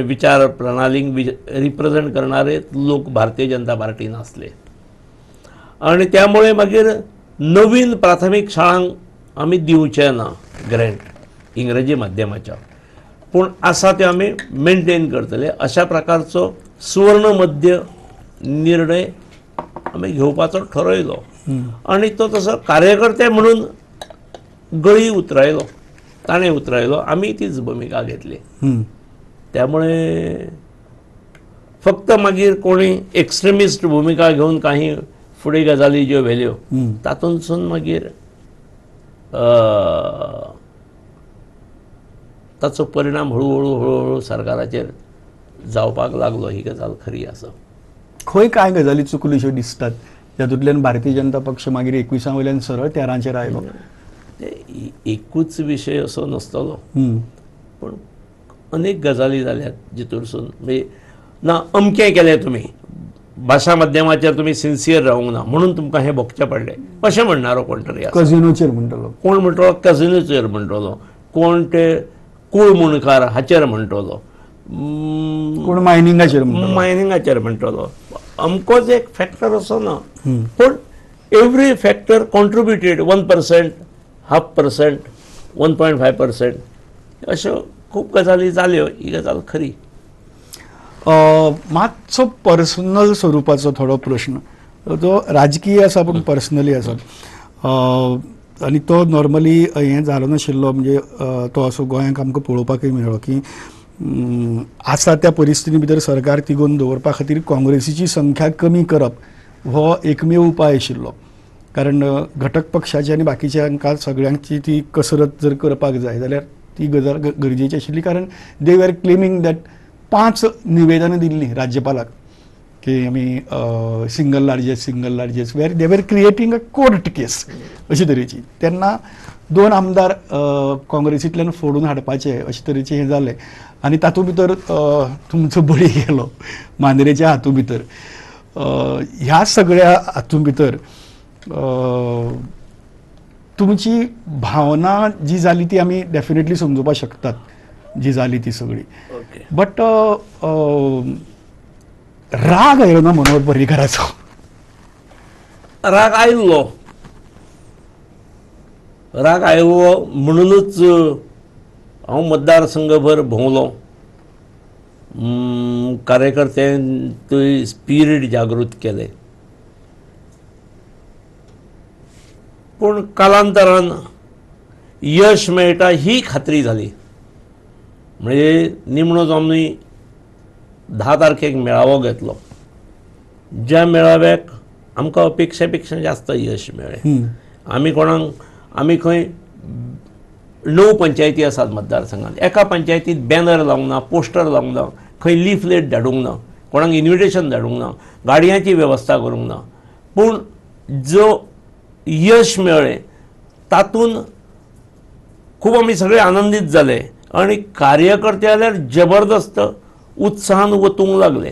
विचार प्रणालींक रिप्रेझेंट करणारे लोक भारतीय जनता पार्टीन असले. आणि त्यामुळे मागीर नवीन प्राथमिक शाळांक आमी दिवचे ना ग्रँट इंग्रजी माध्यमाच्या, पूण आसा ते आमी मेंटेन करतले. अशा प्रकारचो सुवर्ण मध्य निर्णय आमी घेवपाचो ठरयलो आनी तो तसो कार्यकर्ते म्हणून गळी उतरायलो, ताणें उतरायलो. आमी तीच भुमिका घेतली. त्यामुळे फक्त मागीर कोणी एक्स्ट्रीमिस्ट भुमिका घेवन काही फुडें गजाली ज्यो व्हेल्यो तातूंतसून मागीर ताचो परिणाम हळू सरकाराचेर जावपाक लागलो. ही गजाल खरी आसा. खंय कांय गजाली चुकल्योश्यो दिसतात जातूंतल्यान भारतीय जनता पक्ष मागीर 21 वयल्यान सरळ 13चेर आयलो? एकूच विशय असो नसतलो, पूण अनेक गजाली जाल्यात जितूरसून म्हणजे ना अमकें केलें तुमी, भाशा माध्यमाचेर तुमी सिन्सियर रावूंक ना म्हणून तुमकां हें भोगचें पडलें अशें म्हणणारो कोण तरी आसा. कझिनोचेर म्हणटलो कोण म्हणटलो, कझिनोचेर म्हणटलो कोण, ते कूळ मुणकार हाचेर म्हणटलो कोण, मायनिंगाचेर म्हणटलो. अमकोच एक फॅक्टर असो ना, पूण एवरी फॅक्टर कॉन्ट्रिब्युटेड 1%, 0.5%, 1.5% अश्यो खूब गजाली जाल्यो. ही गजाल खरी. मातसो पर्सनल स्वरुपाचो थोडो प्रश्न, तो राजकीय आसा पूण पर्सनली आसा. आनी तो नॉर्मली हें जालो नाशिल्लो म्हणजे तो असो गोंयांक आमकां पळोवपाकूय मेळ्ळो की आसा त्या परिस्थिती भितर सरकार तिगोवन दवरपा खातीर काँग्रेसीची संख्या कमी करप हो एकमेव उपाय आशिल्लो. कारण घटक पक्षाचे आनी बाकीच्यांक सगळ्यांची ती कसरत जर करपाक जाय जाल्यार ती गजाल गरजेची आशिल्ली. कारण दे वर क्लेमिंग दॅट 5 निवेदनां दिल्लीं राज्यपालाक की आमी सिंगल लार्जेस्ट वेर दे वर क्रिएटींग अ कोर्ट केस अशे तरेची. तेन्ना 2 आमदार काँग्रेसींतल्यान फोडून हाडपाचे अशे तरेचे हें जालें आनी तातूंत भितर तुमचो बळी गेलो मांद्रेच्या हातूंत भितर. ह्या सगळ्या हातूंत भितर तुमची भावना जी जाली ती आमी डेफिनेटली समजुपाक शकतात जी जाली ती सगळी. बट राग आयलो ना मनोहर पर्रीकाराचो? राग आयलो म्हणूनच हांव मतदारसंघभर भोंवलो. कार्यकर्त्यांनी स्पिरीट जागृत केले. पूण कालांतरान यश मेळटा ही खात्री जाली. म्हणजे निमणो जो आमी 10 तारखेक मेळावो घेतलो, ज्या मेळाव्याक आमकां अपेक्षे पेक्षा जास्त यश मेळ्ळें. आमी खंय 9 पंचायती आसात मतदारसंघात. एका पंचायतीत बॅनर लावंक ना, पोस्टर लावंक ना, खंय लिफलेट धाडूंक ना, कोणाक इन्विटेशन धाडूंक ना, गाडयांची वेवस्था करूंक ना. पूण जो यश मेळ्ळें तातूंत खूब आमी सगळे आनंदीत जाले आनी कार्यकर्ते जाल्यार जबरदस्त उत्साहान वतूंक लागले.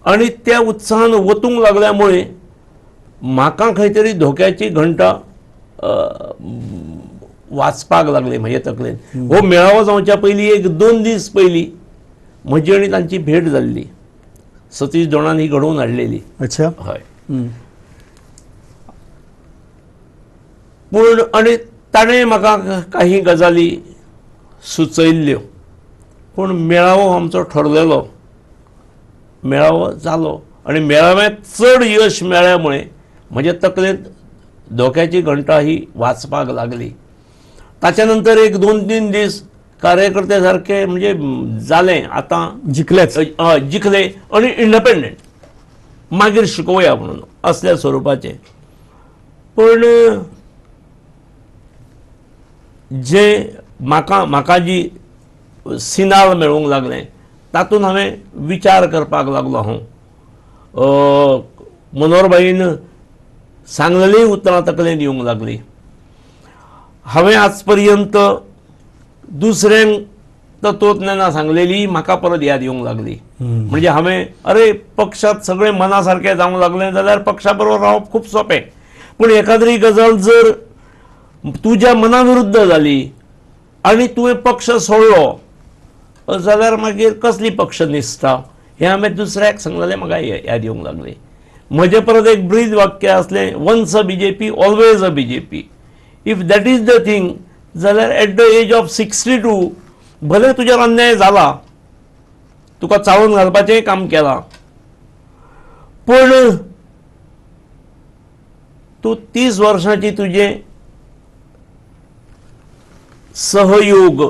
आनी त्या उत्साहान वतूंक लागल्यामुळे म्हाका खंय तरी धोक्याची घंटा वाजपाक लागली म्हजे तकलेन. हो मेळावो जावच्या पयलीं 1-2 दीस पयलीं म्हजी आनी तांची भेट जाल्ली. सतीश धोंडान ही घडोवन हाडलेली. अच्छा. हय. पूण आनी ताणें म्हाका काही गजाली सुचयल्ल्यो. पूण मेळावो आमचो ठरलेलो, मेळावो जालो आनी मेळाव्यांत चड यश मेळ्ळ्यामुळे म्हज्या तकलेंत धोक्याची घंटा ही वाजपाक लागली. ताच्या नंतर 1-2-3 दीस कार्यकर्ते सारके म्हणजे जालें आतां जिखले आनी इंडिपेंडंट मागीर शिकोवया म्हणून असल्या स्वरुपाचे. पूण जे म्हाका जी सिनाल मेळूंक लागलें तातूंत हांवें विचार करपाक लागलो. हांव मनोहरबाईन सांगलेलीं उतरां तकलेंत येवंक लागलीं. हांवें आज पर्यंत दुसऱ्यांक तत्वज्ञानां सांगलेली म्हाका परत याद येवंक लागली. म्हणजे हांवें अरे पक्षांत सगळें मना सारकें जावंक लागलें जाल्यार पक्षा बरोबर रावप खूब सोंपें. पूण एखादी गजाल जर तुज्या मना विरुद्ध जाली आनी तुवें पक्ष सोडलो जाल्यार मागीर कसली पक्षनिश्ठा हें हांवें दुसऱ्याक सांगलेलें म्हाका याद येवंक लागली. म्हजें परत एक ब्रीद वाक्य आसलें, once a BJP always a BJP. If that is the thing जाल्यार एट द एज ऑफ 62 भले तुजेर अन्याय जाला, तुका चाळून घालपाचेंय काम केलां, पूण तूं 30 वर्सांची तुजें सहयोग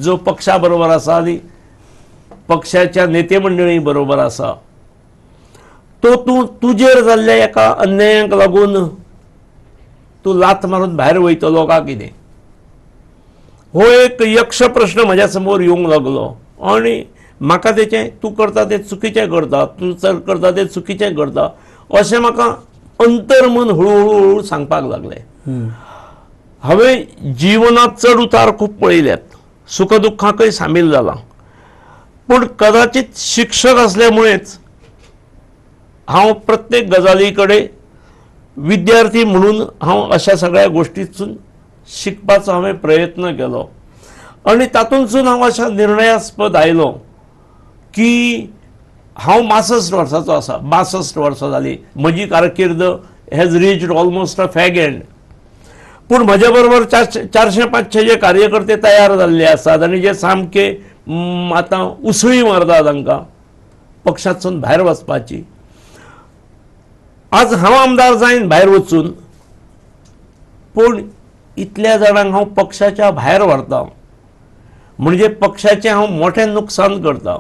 जो पक्षा बरोबर आसा आनी पक्षाच्या नेते मंडळी बरोबर आसा तो तूं तुजेर जाल्ल्या एका अन्यायाक लागून तूं लात मारून भायर वयतलो काय कितें, हो एक यक्ष प्रश्न म्हज्या समोर येवंक लागलो. आनी म्हाका तेचें तूं करता तें चुकीचें करता, तूं करता तें चुकीचें करता अशें म्हाका अंतर्मन हळू सांगपाक लागलें. हांवें जिवनांत चड उतार खूब पळयल्यात, सुखदुख्खाकय सामील जाला, पूण कदाचित शिक्षक असल्यामुळेच हांव प्रत्येक गजाली कडेन विद्यार्थी म्हणून हांव अशा सगळ्या गोश्टींतसून शिकपाचो हांवें प्रयत्न केलो. आनी तातूंतसून हांव अशा निर्णयास्पद आयलो की हांव 62 वर्साचो आसा. 62 वर्सां जालीं, म्हजी कारकीर्द has reached almost a fag end. पूण म्हज्या बरोबर 400-500 जे कार्यकर्ते तयार जाल्ले आसात आनी जे सामके आतां उसळी मारतात तांकां पक्षांतसून भायर वचपाची. आज हांव आमदार जायन भायर वचून, पूण इतल्या जाणांक हांव पक्षाच्या भायर व्हरता, म्हणजे पक्षाचें हांव मोठें नुकसान करता.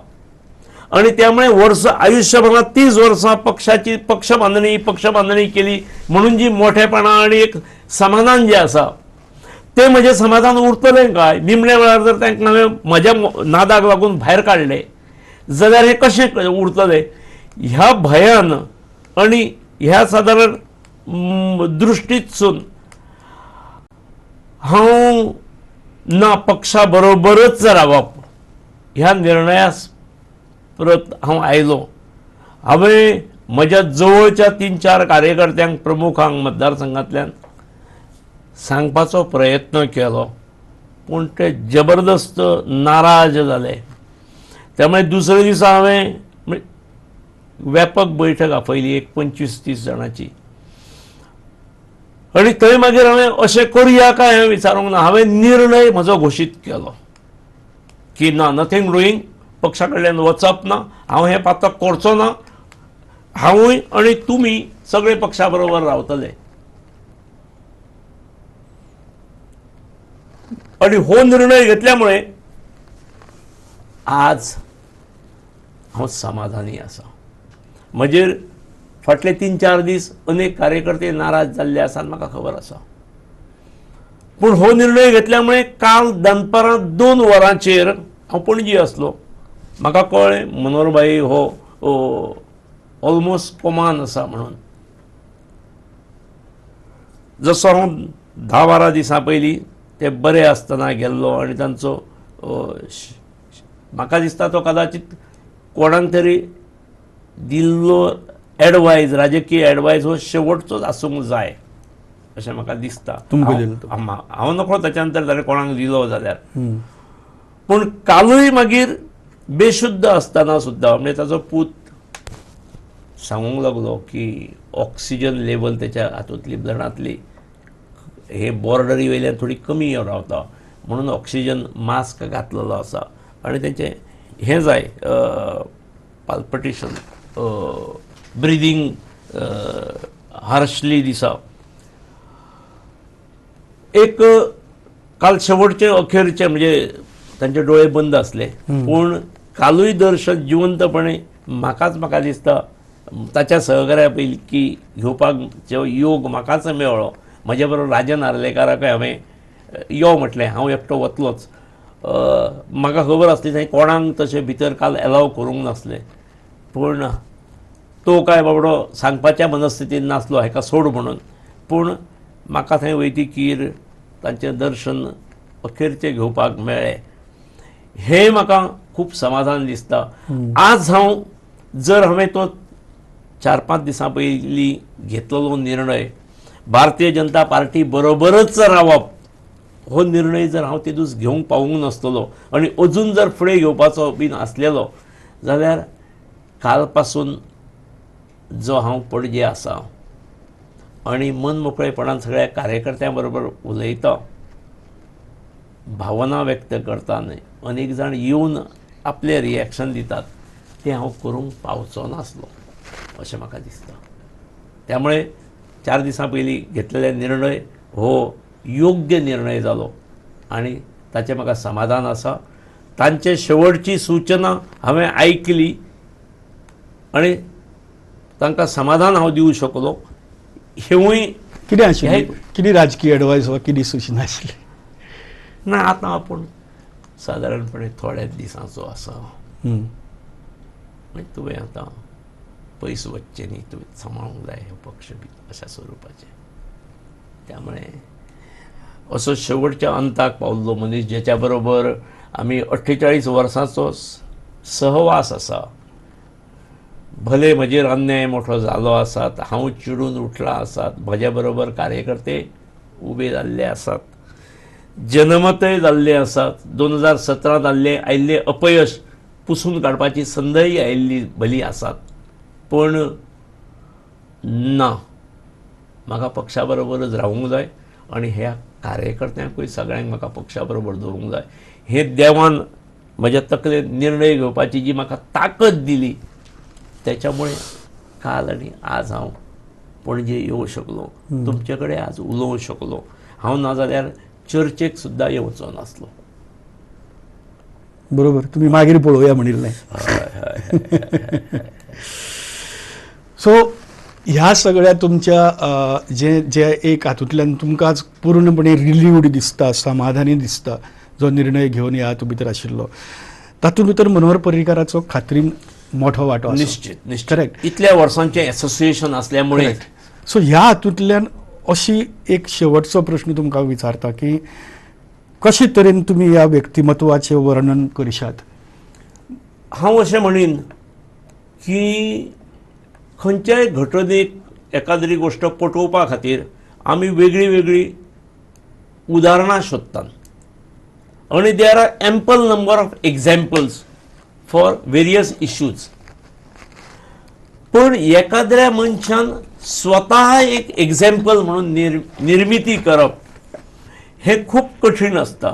आणि त्यामुळे आयुष्यभरात 30 वर्सां पक्ष बांधणी केली म्हणून जी मोठेपणा आणि एक समाधान जे आसा ते म्हजें समाधान उरतलें काय? निमण्या वेळार जर तांकां हांवें म्हज्या नादाक लागून भायर काडलें जाल्यार हें कशें उरतलें? ह्या भयान आणि ह्या सादारण दृश्टींतसून हांव ना पक्षा बरोबरच रावप ह्या निर्णयास परत हांव आयलो. हांवें म्हज्या जवळच्या 3-4 कार्यकर्त्यांक प्रमुखांक मतदारसंघांतल्यान सांगपाचो प्रयत्न केलो, पूण ते जबरदस्त नाराज जाले. त्यामुळे दुसरे दिसा हांवें व्यापक बैठक आपयली, एक 25-30 जाणांची. आणि थंय मागीर हांवें अशें करुया काय हांवें विचारूंक ना. हांवें निर्णय म्हजो घोशीत केलो की ना, नथींग डुईंग, पक्षा कडल्यान वचप ना, हांव हें पातक करचो ना. हांवूय आणि तुमी सगळे पक्षा बरोबर रावतले. आणि हो निर्णय घेतल्यामुळे आज हांव समाधानी आसा. म्हजेर फाटले 3-4 दीस अनेक कार्यकर्ते नाराज जाल्ले आसात, म्हाका खबर आसा. पूण हो निर्णय घेतल्यामुळे काल दनपारां 2 वरांचेर हांव पणजी आसलो. म्हाका कळ्ळें मनोहरभाई हो ऑलमोस्ट कोमान आसा म्हणून. जसो हांव 10-12 दिसां पयलीं ते बरे आसतना गेल्लो आणि तांचो म्हाका दिसता तो कदाचित कोणाक तरी दिल्लो एडवायज, राजकीय एडवायज हो शेवटचोच आसूंक जाय अशें म्हाका दिसता. हांव नकळो ताच्या नंतर ताणें कोणाक दिलो जाल्यार. पूण कालूय मागीर बेशुद्ध आसतना सुद्दां म्हणजे ताचो पूत सांगूंक लागलो की ऑक्सिजन लेवल त्याच्या हातूंतली ब्लडांतली हे बॉर्डरी वयल्यान थोडी कमी रावता म्हणून ऑक्सिजन मास्क घातलेलो आसा आणि तेंचें हें जाय पाल्पिटेशन, ब्रिदींग हार्शली दिसा. एक काल शेवटचे अखेरचे म्हणजे तांचे डोळे बंद असले, पूण कालूय दर्शन जिवंतपणे म्हाका दिसता ताच्या सहकार्या पैकी घेवपाक जो योग म्हाकाच मेळ्ळो. म्हजे बरोबर राजन नार्लेकाराकय हांवें यो म्हटलें, हांव एकटो वतलोच. म्हाका खबर आसली थंय कोणाक तशें भितर काल एलाव करूंक नासलें. पूण तो काय बाबडो सांगपाच्या मनस्थितीन नासलो हेका सोड म्हणून. पूण म्हाका थंय वैतीकीर तांचें दर्शन अखेरचें घेवपाक मेळ्ळें. हें म्हाका खूब समाधान दिसता. आज जर हांवें तो 4-5 दिसां पयलीं घेतलेलो निर्णय भारतीय जनता पार्टी बरोबरच रावप हो निर्णय जर हांव ते दीस घेवंक पावूंक नासलेलो आनी अजून जर फुडें घेवपाचो बीन आसलेलो जाल्यार काल पासून जो हांव पणजे आसा आनी मन मोकळेपणान सगळ्या कार्यकर्त्यां बरोबर उलयता, भावना व्यक्त करता, अनेक जाण येवन आपले रिएक्शन दितात, ते हांव करूंक पावचो नासलो अशें म्हाका दिसता. त्यामुळे 4 दिसां पयलीं घेतलेले निर्णय हो योग्य निर्णय जालो आनी ताचें म्हाका समाधान आसा. तांचे शेवटची सूचना हांवें आयकली आनी तांकां समाधान हांव दिवंक शकलो. हेवूय कितें आशिल्लें, कितें राजकीय एडवायस वा कितें सूचना आशिल्ली? ना, आतां आपूण सादारणपणे थोड्याच दिसांचो आसा. मागीर तुवें आतां पयस वचचें न्ही, तुवें सांबाळूंक जाय हे पक्ष बी अशा स्वरुपाचे. त्यामुळे असो शेवटच्या अंताक पावल्लो मनीस जेच्या बरोबर आमी 48 वर्सांचो सहवास आसा. भले म्हजेर अन्याय मोठो जालो आसात, हांव चिडून उठला आसात, म्हज्या बरोबर कार्यकर्ते उबे जाल्ले आसात, जनमतय जाल्ले आसात, 2017 आयिल्ले अपयश पुसून काडपाची संदय आयिल्ली भली आसात. पण ना, म्हाका पक्षा बरोबरच रावूंक जाय आनी ह्या कार्यकर्त्यांकूय सगळ्यांक म्हाका पक्षा बरोबर दवरूंक जाय. हे देवान म्हज्या तकलेंत निर्णय घेवपाची जी म्हाका ताकद दिली, त्याच्यामुळे काल आनी आज हांव पणजे येवं शकलो, तुमचे कडेन आज उलोवंक शकलो. हांव ना जाल्यार चर्चेक सुद्दां येवचो नासलो. बरोबर, तुम्ही मागीर पळोवया म्हणिल्लें. सो ह्या सगळ्या तुमच्या जे एक हातूंतल्यान तुमकां आज पूर्णपणे रिलीव्ड दिसता, समाधानी दिसता जो निर्णय घेवन ह्या हातूंत भितर आशिल्लो, तातूंत भितर मनोहर पर्रीकाराचो खात्रीन मोठो वांटो आसा. निश्चित करेक्ट. इतल्या वर्सांचें एसोसिएशन असल्यामुळे. सो ह्या हातूंतल्यान अशी एक शेवटचो प्रश्न तुमकां विचारता की कशे तरेन तुमी ह्या व्यक्तिमत्वाचें वर्णन करशात? हांव अशें म्हणीन की खंयच्याय घटनेक एकाद्री गोश्ट पटोवपा खातीर आमी वेगळी वेगळी उदाहरणां सोदतात आनी there are ample number of examples for various issues. पण एकाद्र्या मनशान स्वता एक एग्जाम्पल म्हणून निर्मिती करप हे खूब कठीण असता.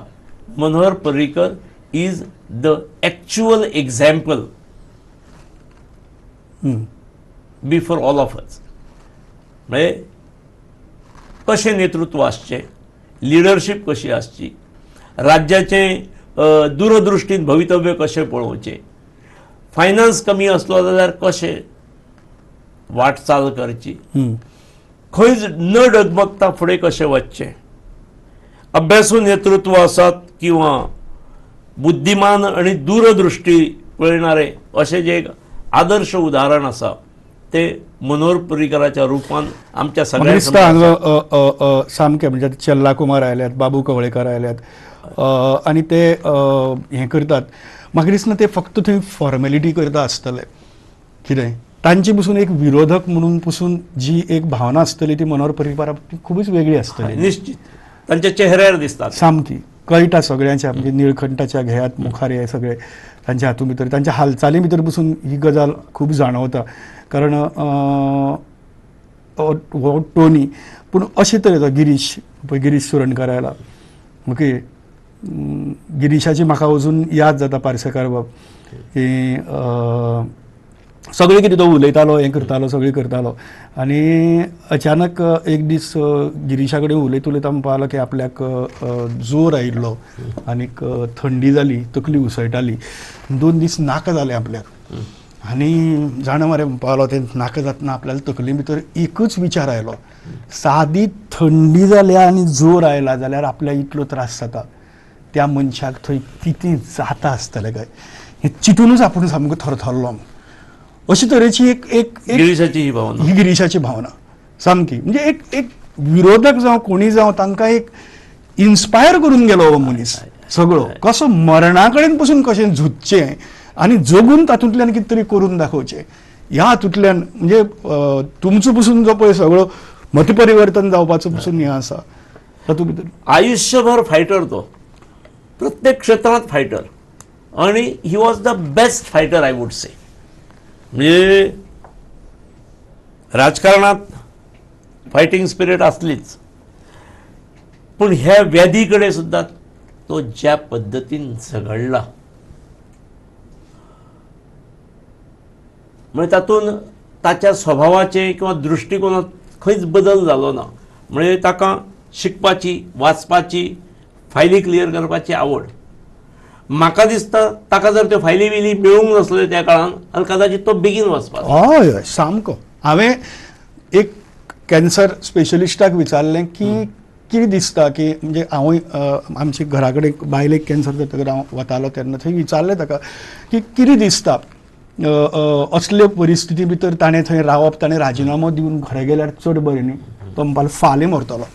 Manohar Parrikar is the actual example before all of us. म्हणजे कशें नेतृत्व आसचें, लिडरशीप कशी आसची, राज्याचें दूरदृश्टीन भवितव्य कशें पळोवचें, फायनान्स कमी आसलो जाल्यार कशें वाटचाल करची, खंयच न डगमगता फुडें कशें वचचें. अभ्यासू नेतृत्व आसात किंवा बुद्धिमान आणि दूरदृष्टी पळयणारे अशें जे एक आदर्श उदाहरण आसा ते मनोहर पर्रीकाराच्या रूपान आमच्या सगळ्यांक सामकें. म्हणजे चेल्ला कुमार आयल्यात, बाबू कवळेकर आयल्यात आनी ते हें करतात. म्हाका दिसना ते फक्त थंय फॉर्मेलिटी करता आसतले. कितें तांची पसून एक विरोधक म्हणून पसून जी एक भावना आसतली ती मनोहर पर्रीकारा खूबच वेगळी आसतली. निश्चित तांच्या चेहऱ्यार दिसता सामकी कळटा सगळ्यांच्या. म्हणजे निळकंठाच्या घेयात मुखार हे सगळे तांच्या हातूंत भितर तांच्या हालचाली भितर पसून ही गजाल खूब जाणवता. कारण हो टोनी पूण अशे तरेचो गिरीश सुरणकार आयला. ओके, गिरीशाची म्हाका अजून याद जाता पार्सेकार बाब की सगळें कितें तो उलयतालो, हें करतालो, सगळें करतालो आनी अचानक एक दीस गिरीशा कडेन उलयत उलयता पावलो की आपल्याक जोर आयिल्लो आनीक थंडी जाली, तकली उसळटाली, 2 दीस नाका जालें आपल्याक. आनी जाणा मरे पावलो ते नाका जातना आपल्याला तकली भितर एकच विचार आयलो, सादी थंडी जाल्या आनी जोर आयला जाल्यार आपल्याक इतलो त्रास जाता, त्या मनशाक थंय कितें जाता आसतलें काय हें चिंतूनच आपूण सामको थरथरलो. अशी तरेची एक गिरीशाची ही भावना, ही गिरीशाची भावना सामकी. म्हणजे एक विरोधक जावं कोणी जावं तांकां एक इन्स्पायर करून गेलो हो मनीस सगळो. कसो मरणा कडेन पसून कशें झुजचें आनी जगून तातूंतल्यान कितें तरी करून दाखोवचें ह्या हातूंतल्यान. म्हणजे तुमचो पसून जो पळय सगळो मतपरिवर्तन जावपाचो पसून हें आसा तातूंत भितर आयुष्यभर फायटर तो, प्रत्येक क्षेत्रांत फायटर आनी he was the best fighter I would से. म्हणजे राजकारणात फायटिंग स्पिरीट असलीच पण ह्या व्याधी कडे सुद्धा तो ज्या पद्धतीन झगडला म्हणजे तातून ताच्या स्वभावाचे किंवा दृष्टिकोनात खंयच बदल जालो ना. म्हणजे ताका शिकपाची, वाचपाची, फायली क्लियर करपाची आवड. म्हाका दिसता ताका जर त्यो फायली बिली मेळूंक नसल्यो त्या काळान आनी कदाचित तो बेगीन वचपाचो. हय हय सामको. हांवें एक कॅन्सर स्पेशलिस्टाक विचारलें की कितें दिसता की म्हणजे हांवूय आमचे घरा कडेन बायलेक कॅन्सर जातकीर हांव वतालो तेन्ना थंय विचारलें ताका की कितें दिसता असले परिस्थिती भितर ताणें थंय रावप, ताणें राजिनामो दिवन घरा गेल्यार चड बरें न्ही. तो म्हणपालो फाल्यां मरतलो.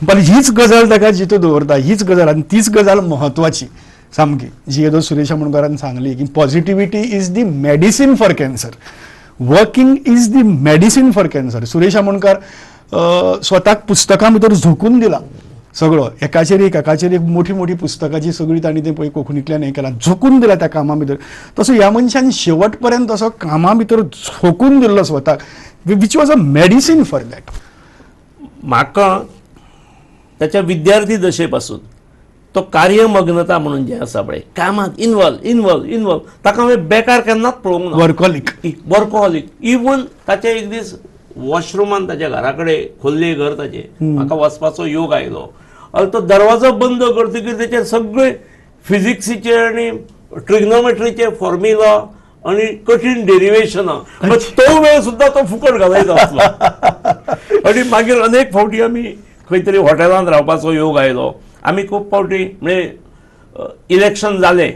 पण हीच गजाल ताका जितो दवरता, हीच गजाल आनी तीच गजाल म्हत्वाची सामकी जी येदो सुरेश आमोणकरान सांगली की positivity is the medicine for cancer. Working is the medicine for cancer. Suresh Amonkar स्वताक पुस्तकां भितर झोकून दिला सगळो, एकाचेर एक मोठी मोठी पुस्तकाची सगळी तांणी ते पळय कोंकणींतल्यान हें केलां, झोकून दिला त्या कामा भितर. तसो ह्या मनशान शेवट पर्यंत तसो कामा भितर झोकून दिल्लो स्वताक, which was a medicine for that. म्हाका त्याच्या विद्यार्थी दशेपासून तो कार्यमग्नता म्हणून जे आसा पळय, कामात इन्वॉल्व ताका हांवें बेकार केन्नाच पळोवंक ना. वर्कॉलिक. इवन ताचे एक दीस वॉशरुमान ताच्या घरा कडेन खोल्ले घर ताचे म्हाका वचपाचो योग आयलो आनी तो दरवाजो बंद करतकीर तेचे सगळे फिजिक्सीचे आनी ट्रिग्नोमेट्रीचे फॉर्म्युला आणि कठीण डेरिवेशनां तो वेळ सुद्धा तो फुकट घालायचो आसलो आणि मागीर अनेक फावटी आमी खंय तरी हॉटेलांत रावपाचो योग आयलो आमी खूब फावटी म्हणजे इलेक्शन जालें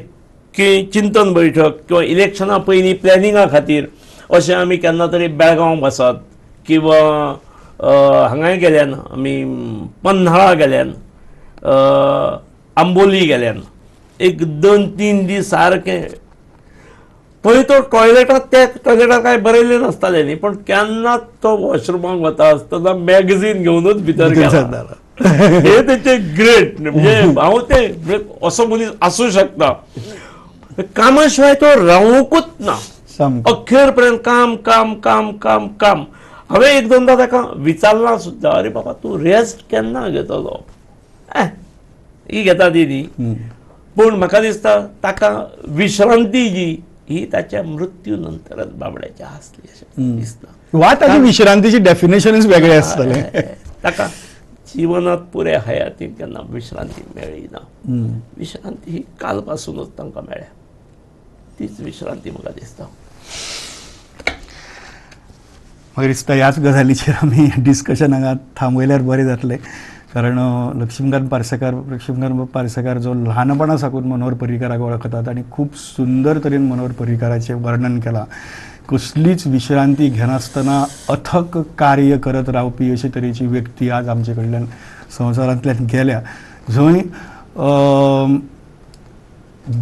की चिंतन बैठक किंवा इलेक्शना पयलीं प्लॅनिंगा खातीर अशें आमी केन्ना तरी बेळगांव वचत किंवा हांगाय गेल्यान आमी पन्हाळा गेल्यान आंबोली गेल्यान एक 2-3 दीस सारके पळय तो टॉयलेटात काय बरयलें नासतालें न्ही पण केन्ना तो वॉशरुमाक वता आसतना मॅगझीन घेवनूच भितर गेला हे तेचे ग्रेट म्हणजे हांव ते असो मनीस आसूं शकता कामा शिवाय तो रावूंकूच ना अखेर पर्यंत काम काम काम काम काम हांवें एक दोनदा ताका विचारलां सुद्दां अरे बाबा तूं रेस्ट केन्ना घेतलो ही घेता ती न्ही पूण म्हाका दिसता ताका विश्रांती जी ही ताच्या मृत्यू नंतरच बाबड्याच्या आसली अशें दिसता वा ताची विश्रांतीची डेफिनेशनच वेगळें आसतलें ताका जिवनात पुऱ्या हयातीन केन्ना विश्रांती मेळ्ळी ना विश्रांती ही काल पासूनच तांकां मेळ्ळ्या तीच विश्रांती म्हाका दिसता म्हाका दिसता ह्याच गजालीचेर आमी डिस्कशन हांगा थांबयल्यार बरें जातलें कारण लक्ष्मीकांत पार्सेकार जो ल्हानपणा साकून मनोहर पर्रीकाराक वळखतात आनी खूब सुंदर तरेन मनोहर पर्रीकाराचें वर्णन केलां कसलीच विश्रांती घेनासतना अथक कार्य करत रावपी अशे तरेची व्यक्ती आज आमचे कडल्यान संवसारांतल्यान गेल्या जंय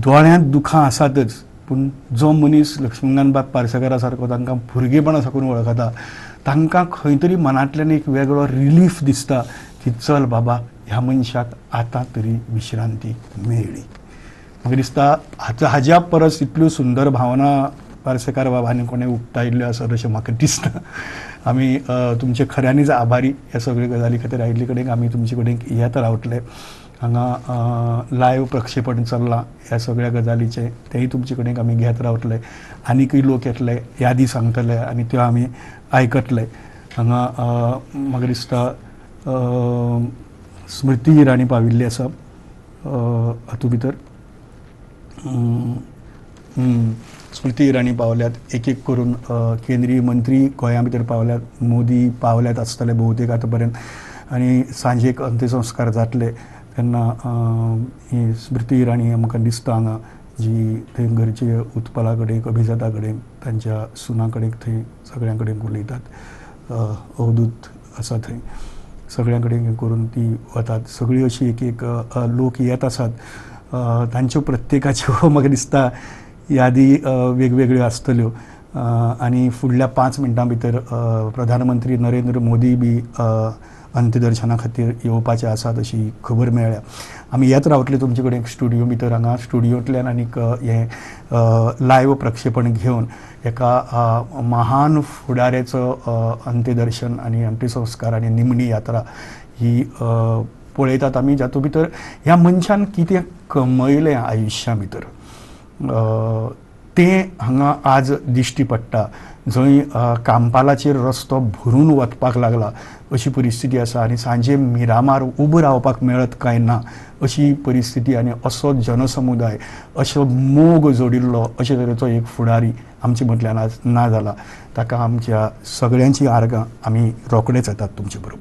दोळ्यांत दुखां आसातच पूण जो मनीस लक्ष्मीकांत पार्सेकारा सारको तांकां भुरगेपणा साकून वळखता तांकां खंय तरी मनांतल्यान एक वेगळो रिलीफ दिसता की चल बाबा ह्या मनशाक आतां तरी विश्रांती मेळ्ळी म्हाका दिसता हाज्या परस इतल्यो सुंदर भावना पार्सेकार बाबांनी कोणें उक्तायल्ल्यो आसत अशें म्हाका दिसता आमी तुमचे खऱ्यांनीच आभारी ह्या सगळे गजाली खातीर आयिल्ले कडेन आमी तुमचे कडेन येत रावतले हांगा लायव्ह प्रक्षेपण चल्लां ह्या सगळ्या गजालीचें तेंय तुमचे कडेन आमी घेत रावतले आनीकय लोक येतले यादी सांगतले आनी त्यो आमी आयकतले हांगा म्हाका दिसता स्मृती इराणी पाविल्ली आसा हातूंत भितर स्मृती इराणी पावल्यात एक एक करून केंद्रीय मंत्री गोंया भितर पावल्यात मोदी पावल्यात आसतले भोवतेक आतां पर्यंत आनी सांजेक अंत्यसंस्कार जातले तेन्ना ही स्मृती इराणी आमकां दिसता हांगा जी थंय घरचे उत्पला कडेन अभिजाता कडेन तांच्या सुना कडेन थंय सगळ्यां कडेन उलयतात अवधूत आसा थंय सगळ्यां कडेन करून ती वतात सगळीं अशी एक एक लोक येत आसात तांच्यो प्रत्येकाच्यो म्हाका दिसता यादी वेगवेगळ्यो आसतल्यो आनी फुडल्या 5 मिनटां भितर प्रधानमंत्री नरेंद्र मोदी बी अंत्यदर्शना खातीर येवपाचे आसात अशी खबर मेळ्ळ्या आमी येत रावतले तुमचे कडेन स्टुडियो भितर हांगा स्टुडियोंतल्यान आनीक हें लायव्ह प्रक्षेपण घेवन एका महान फुडाऱ्याचो अंत्यदर्शन आनी अंत्यसंस्कार आनी निमणी यात्रा ही पळयतात आमी जातूंत भितर ह्या मनशान कितें कमयलें आयुश्या भितर तें हांगा आज दिश्टी पडटा जंय कांपालाचेर रस्तो भरून वचपाक लागला अशी परिस्थिती आसा आनी सांजे मिरामार उबो रावपाक मेळत काय ना अशी परिस्थिती आनी असो जनसमुदाय असो मोग जोडिल्लो अशे तरेचो एक फुडारी आमचे मदल्यान आज ना जाला ताका आमच्या सगळ्यांची आर्गां आमी रोखडेच येतात तुमचे बरोबर.